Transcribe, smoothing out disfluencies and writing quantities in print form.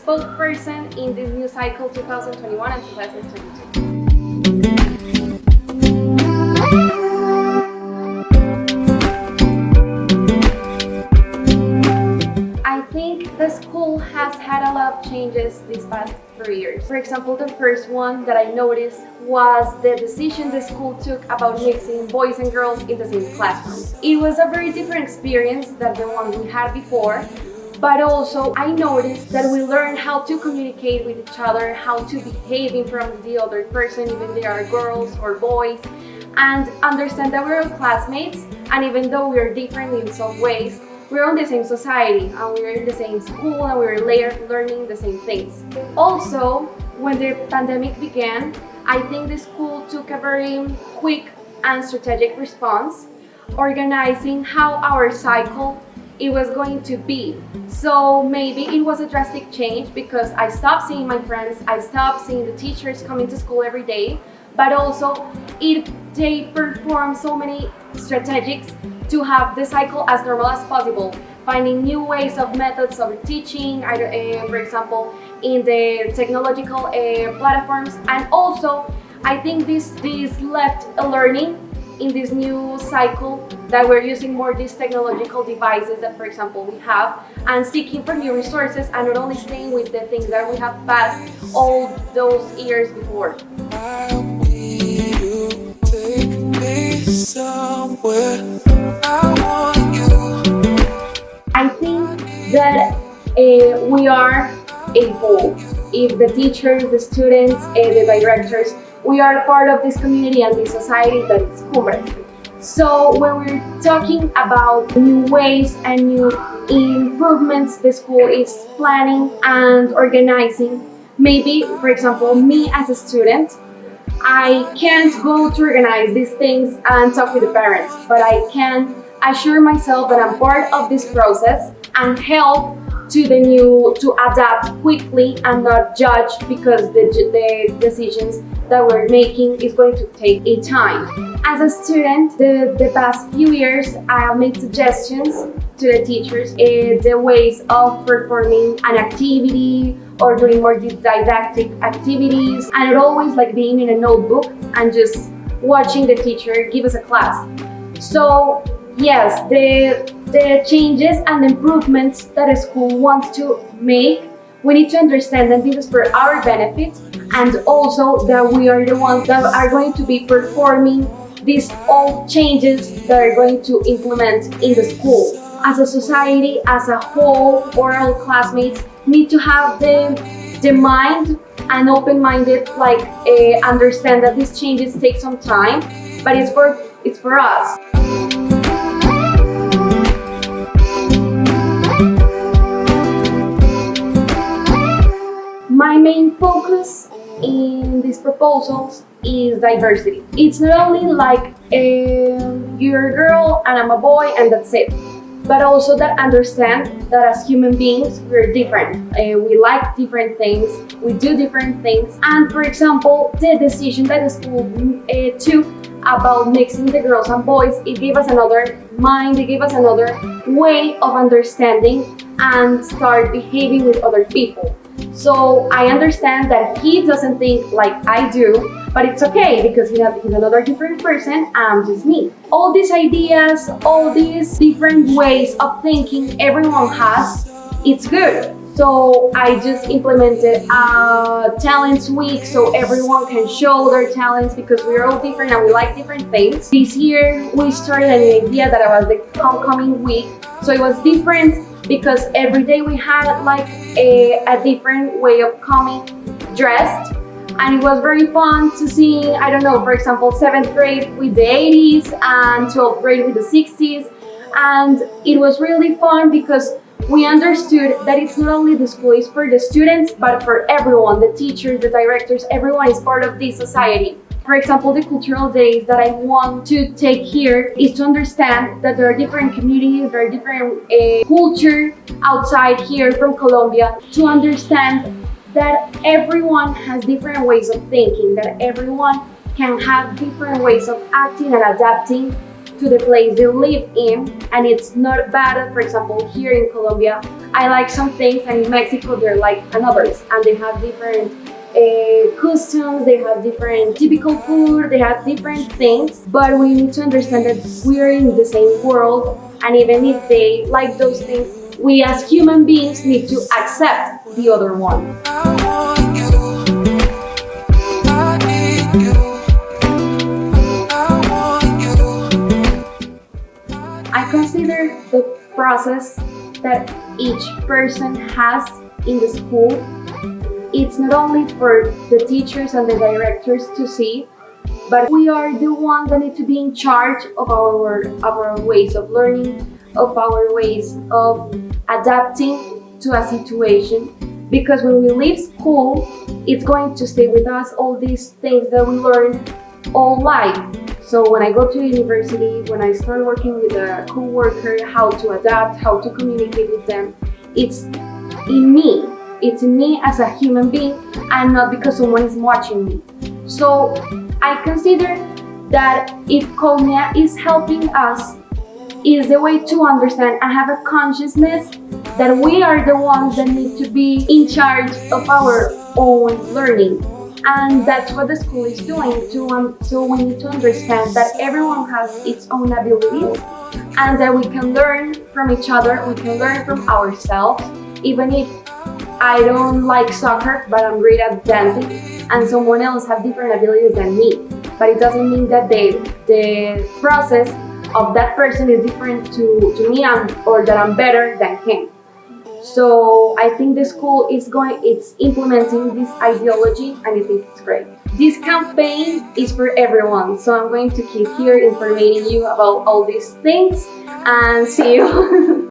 spokesperson in this new cycle 2021 and 2022. I think the school has had a lot of changes these past 3 years. For example, the first one that I noticed was the decision the school took about mixing boys and girls in the same classroom. It was a very different experience than the one we had before, but also I noticed that we learned how to communicate with each other, how to behave in front of the other person, even they are girls or boys, and understand that we're all classmates, and even though we are different in some ways, we're in the same society and we're in the same school and we're learning the same things. Also, when the pandemic began, I think the school took a very quick and strategic response, organizing how our cycle it was going to be. So maybe it was a drastic change because I stopped seeing my friends, I stopped seeing the teachers coming to school every day, but also they performed so many strategies to have the cycle as normal as possible, finding new ways of methods of teaching, for example, in the technological platforms. And also, I think this left a learning in this new cycle that we're using more these technological devices that, for example, we have, and seeking for new resources and not only staying with the things that we have passed all those years before. I think that we are a whole. If the teachers, the students, the directors, we are part of this community and this society that is Gómez. So when we're talking about new ways and new improvements the school is planning and organizing, maybe, for example, me as a student, I can't go to organize these things and talk with the parents, but I can assure myself that I'm part of this process and help to adapt quickly and not judge because the decisions that we're making is going to take a time. As a student, the past few years, I have made suggestions to the teachers the ways of performing an activity or doing more didactic activities, and it always like being in a notebook and just watching the teacher give us a class. So yes, the changes and improvements that a school wants to make, we need to understand that this is for our benefit, and also that we are the ones that are going to be performing these all changes that are going to implement in the school. As a society, as a whole, or all classmates need to have the mind and open-minded, understand that these changes take some time, but it's for us. My main focus in these proposals is diversity. It's not only like you're a girl and I'm a boy and that's it, but also that understand that as human beings we're different. We like different things, we do different things, and for example, the decision that the school took about mixing the girls and boys, it gave us another mind, it gave us another way of understanding and start behaving with other people. So I understand that he doesn't think like I do, but it's okay because he's another different person, I'm just me. All these ideas, all these different ways of thinking everyone has, it's good. So I just implemented a talents week so everyone can show their talents because we're all different and we like different things. This year we started an idea that was the homecoming week. So it was different because every day we had like a different way of coming dressed, and it was very fun to see, I don't know, for example, 7th grade with the 80s and 12th grade with the 60s, and it was really fun because we understood that it's not only the school, it's for the students, but for everyone, the teachers, the directors, everyone is part of this society. For example, the cultural days that I want to take here is to understand that there are different communities, there are different culture outside here from Colombia, to understand that everyone has different ways of thinking, that everyone can have different ways of acting and adapting to the place they live in, and it's not bad. For example, here in Colombia, I like some things, and in Mexico they're like others, and they have different customs, they have different typical food, they have different things, but we need to understand that we are in the same world, and even if they like those things, we as human beings need to accept the other one. I consider the process that each person has in the school, it's not only for the teachers and the directors to see, but we are the ones that need to be in charge of our ways of learning, of our ways of adapting to a situation. Because when we leave school, it's going to stay with us, all these things that we learn all life. So when I go to university, when I start working with a co-worker, how to adapt, how to communicate with them, it's in me. It's in me as a human being, and not because someone is watching me. So I consider that if Cognia is helping us, is the way to understand and have a consciousness that we are the ones that need to be in charge of our own learning. And that's what the school is doing too. So we need to understand that everyone has its own abilities, and that we can learn from each other, we can learn from ourselves. Even if I don't like soccer, but I'm great at dancing, and someone else has different abilities than me. But it doesn't mean that the process of that person is different to me, or that I'm better than him. So I think the school it's implementing this ideology, and I think it's great. This campaign is for everyone, so I'm going to keep here informing you about all these things, and see you.